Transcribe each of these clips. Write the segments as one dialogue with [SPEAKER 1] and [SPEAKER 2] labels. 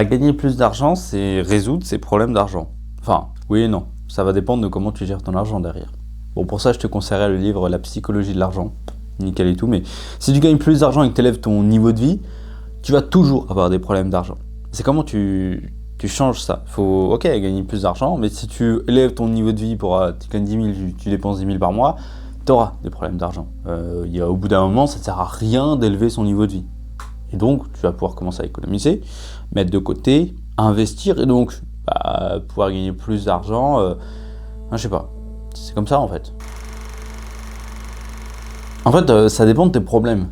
[SPEAKER 1] Gagner plus d'argent, c'est résoudre ses problèmes d'argent. Enfin, oui et non. Ça va dépendre de comment tu gères ton argent derrière. Bon, pour ça, je te conseillerais le livre La psychologie de l'argent. Nickel et tout. Mais si tu gagnes plus d'argent et que tu élèves ton niveau de vie, tu vas toujours avoir des problèmes d'argent. C'est comment tu changes ça. Faut, ok, gagner plus d'argent, mais si tu élèves ton niveau de vie pour tu gagnes 10 000, tu dépenses 10 000 par mois, tu auras des problèmes d'argent. Au bout d'un moment, ça ne sert à rien d'élever son niveau de vie. Et donc, tu vas pouvoir commencer à économiser, mettre de côté, investir, et donc pouvoir gagner plus d'argent. Je sais pas. C'est comme ça, en fait. En fait, ça dépend de tes problèmes.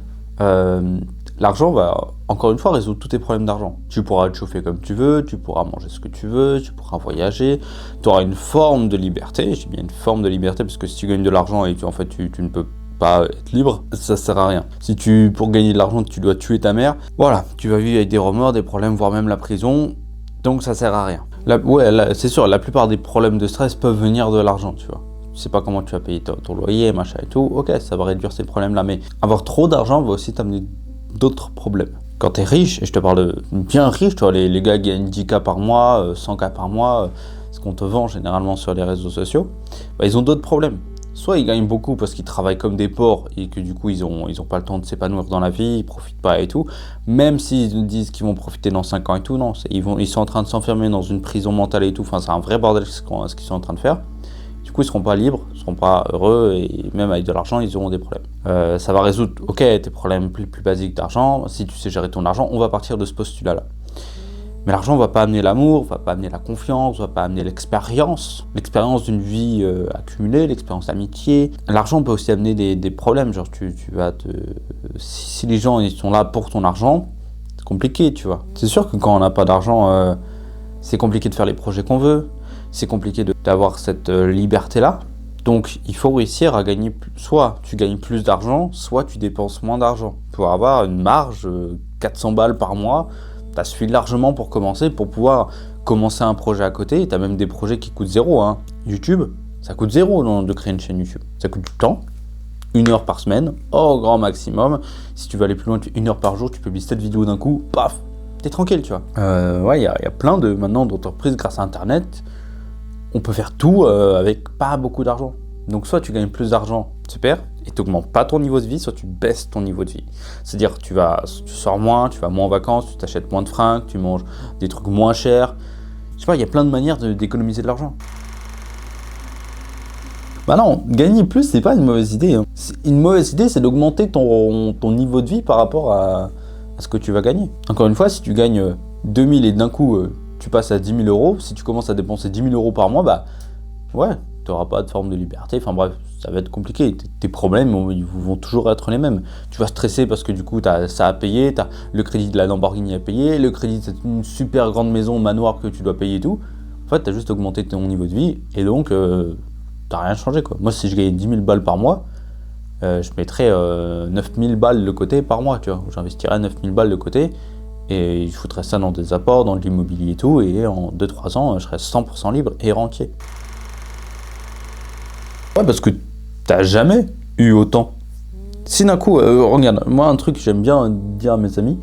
[SPEAKER 1] L'argent va, encore une fois, résoudre tous tes problèmes d'argent. Tu pourras te chauffer comme tu veux, tu pourras manger ce que tu veux, tu pourras voyager, tu auras une forme de liberté. Je dis bien une forme de liberté, parce que si tu gagnes de l'argent et que tu ne peux pas être libre, ça sert à rien. Si pour gagner de l'argent, tu dois tuer ta mère, voilà, tu vas vivre avec des remords, des problèmes, voire même la prison, donc ça sert à rien. C'est sûr, la plupart des problèmes de stress peuvent venir de l'argent, tu vois. Tu sais pas comment tu vas payer ton loyer, machin et tout, ok, ça va réduire ces problèmes-là, mais avoir trop d'argent va aussi t'amener d'autres problèmes. Quand t'es riche, et je te parle de bien riche, tu vois, les gars qui gagnent 10K par mois, 100K par mois, ce qu'on te vend généralement sur les réseaux sociaux, ils ont d'autres problèmes. Soit ils gagnent beaucoup parce qu'ils travaillent comme des porcs et que du coup ils ont pas le temps de s'épanouir dans la vie, ils profitent pas et tout. Même s'ils nous disent qu'ils vont profiter dans 5 ans et tout, non, ils sont en train de s'enfermer dans une prison mentale et tout. Enfin, c'est un vrai bordel ce qu'ils sont en train de faire. Du coup, ils seront pas libres, ils seront pas heureux et même avec de l'argent, ils auront des problèmes. Ça va résoudre, ok, tes problèmes plus basiques d'argent. Si tu sais gérer ton argent, on va partir de ce postulat-là. Mais l'argent ne va pas amener l'amour, ne va pas amener la confiance, ne va pas amener l'expérience d'une vie accumulée, l'expérience d'amitié. L'argent peut aussi amener des problèmes, genre si les gens ils sont là pour ton argent, c'est compliqué, tu vois. C'est sûr que quand on n'a pas d'argent, c'est compliqué de faire les projets qu'on veut, c'est compliqué d'avoir cette liberté-là. Donc il faut réussir à gagner, soit tu gagnes plus d'argent, soit tu dépenses moins d'argent. Pour avoir une marge, 400 balles par mois, ça suffit largement pour commencer, pour pouvoir commencer un projet à côté. Et tu as même des projets qui coûtent zéro. YouTube, ça coûte zéro de créer une chaîne YouTube. Ça coûte du temps, 1 heure par semaine, au grand maximum. Si tu veux aller plus loin, 1 heure par jour, tu publies 7 vidéos d'un coup, paf, t'es tranquille, tu vois. Il y a plein d'entreprises grâce à Internet. On peut faire tout avec pas beaucoup d'argent. Donc soit tu gagnes plus d'argent, super, et tu n'augmentes pas ton niveau de vie, soit tu baisses ton niveau de vie. C'est-à-dire tu sors moins, tu vas moins en vacances, tu t'achètes moins de fringues, tu manges des trucs moins chers. Je sais pas, il y a plein de manières d'économiser de l'argent. Non, gagner plus, c'est pas une mauvaise idée. Une mauvaise idée, c'est d'augmenter ton niveau de vie par rapport à ce que tu vas gagner. Encore une fois, si tu gagnes 2000 et d'un coup tu passes à 10 000 euros, si tu commences à dépenser 10 000 euros par mois, tu n'auras pas de forme de liberté, enfin bref, ça va être compliqué. Tes problèmes ils vont toujours être les mêmes. Tu vas stresser parce que du coup, ça à payer, tu as le crédit de la Lamborghini à payer, le crédit de une super grande maison, manoir que tu dois payer et tout. En fait, tu as juste augmenté ton niveau de vie et donc, tu n'as rien changé, quoi. Moi, si je gagnais 10 000 balles par mois, je mettrais 9 000 balles de côté par mois, tu vois. J'investirais 9 000 balles de côté et je foutrais ça dans des apports, dans de l'immobilier et tout, et en 2-3 ans, je serais 100% libre et rentier. Ouais, parce que t'as jamais eu autant. Si d'un coup, regarde, moi un truc que j'aime bien dire à mes amis,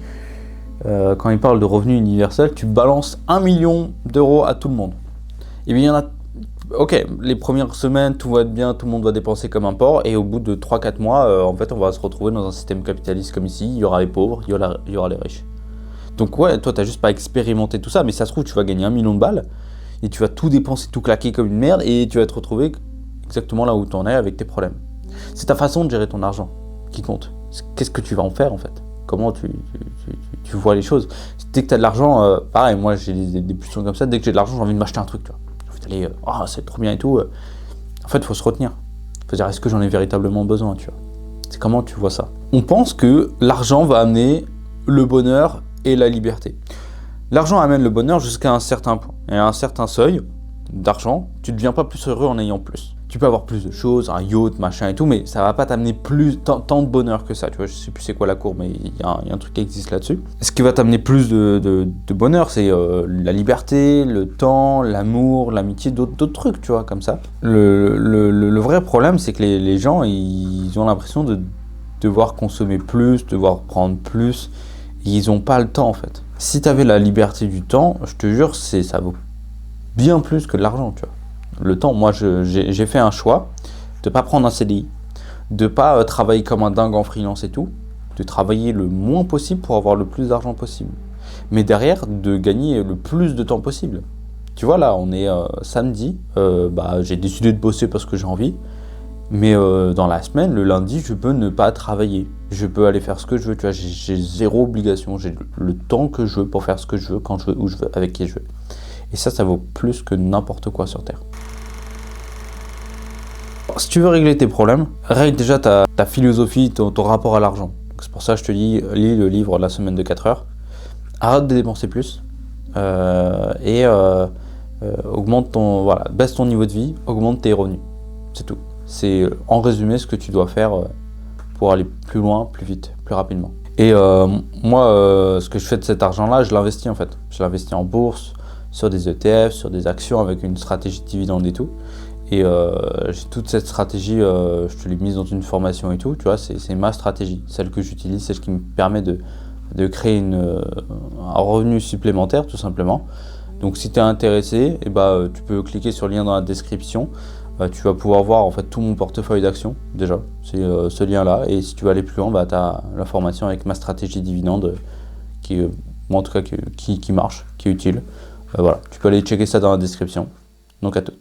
[SPEAKER 1] quand ils parlent de revenu universel, tu balances 1 million d'euros à tout le monde. Et bien il y en a, ok, les premières semaines, tout va être bien, tout le monde va dépenser comme un porc, et au bout de 3-4 mois, en fait, on va se retrouver dans un système capitaliste comme ici, il y aura les pauvres, il y aura les riches. Donc ouais, toi t'as juste pas expérimenté tout ça, mais ça se trouve, tu vas gagner 1 million de balles, et tu vas tout dépenser, tout claquer comme une merde, et tu vas te retrouver exactement là où tu en es avec tes problèmes. C'est ta façon de gérer ton argent qui compte. Qu'est-ce que tu vas en faire en fait? Comment tu vois les choses? Dès que tu as de l'argent, pareil, moi j'ai des pulsions comme ça, dès que j'ai de l'argent, j'ai envie de m'acheter un truc. Tu vois. J'ai envie d'aller, c'est trop bien et tout. En fait, il faut se retenir. Il faut dire, est-ce que j'en ai véritablement besoin, tu vois? C'est comment tu vois ça? On pense que l'argent va amener le bonheur et la liberté. L'argent amène le bonheur jusqu'à un certain point. Et à un certain seuil d'argent, tu ne deviens pas plus heureux en ayant plus. Tu peux avoir plus de choses, un yacht, machin et tout, mais ça va pas t'amener tant de bonheur que ça. Tu vois, je sais plus c'est quoi la courbe, mais il y a un truc qui existe là-dessus. Ce qui va t'amener plus de bonheur, c'est la liberté, le temps, l'amour, l'amitié, d'autres trucs, tu vois, comme ça. Le vrai problème, c'est que les gens, ils ont l'impression de devoir consommer plus, devoir prendre plus. Ils n'ont pas le temps, en fait. Si tu avais la liberté du temps, je te jure, ça vaut bien plus que de l'argent, tu vois. Le temps, moi, j'ai fait un choix de pas prendre un CDI, de pas travailler comme un dingue en freelance et tout, de travailler le moins possible pour avoir le plus d'argent possible. Mais derrière, de gagner le plus de temps possible. Tu vois, là, on est samedi, j'ai décidé de bosser parce que j'ai envie, mais dans la semaine, le lundi, je peux ne pas travailler. Je peux aller faire ce que je veux, tu vois, j'ai zéro obligation, j'ai le temps que je veux pour faire ce que je veux, quand je veux, où je veux, avec qui je veux. Et ça vaut plus que n'importe quoi sur Terre. Si tu veux régler tes problèmes, règle déjà ta philosophie, ton rapport à l'argent. C'est pour ça que je te dis, lis le livre La semaine de 4 heures. Arrête de dépenser plus. Augmente baisse ton niveau de vie, augmente tes revenus. C'est tout. C'est en résumé ce que tu dois faire pour aller plus loin, plus vite, plus rapidement. Et moi, ce que je fais de cet argent-là, je l'investis en fait. Je l'investis en bourse, sur des ETF, sur des actions avec une stratégie de dividende et tout. Et j'ai toute cette stratégie, je te l'ai mise dans une formation et tout, tu vois, c'est ma stratégie, celle que j'utilise, c'est ce qui me permet de créer un revenu supplémentaire tout simplement. Donc si tu es intéressé, tu peux cliquer sur le lien dans la description. Tu vas pouvoir voir en fait tout mon portefeuille d'actions déjà, c'est ce lien là, et si tu veux aller plus loin, tu as la formation avec ma stratégie dividende qui moi en tout cas qui marche, qui est utile. Voilà, tu peux aller checker ça dans la description. Donc à toutes.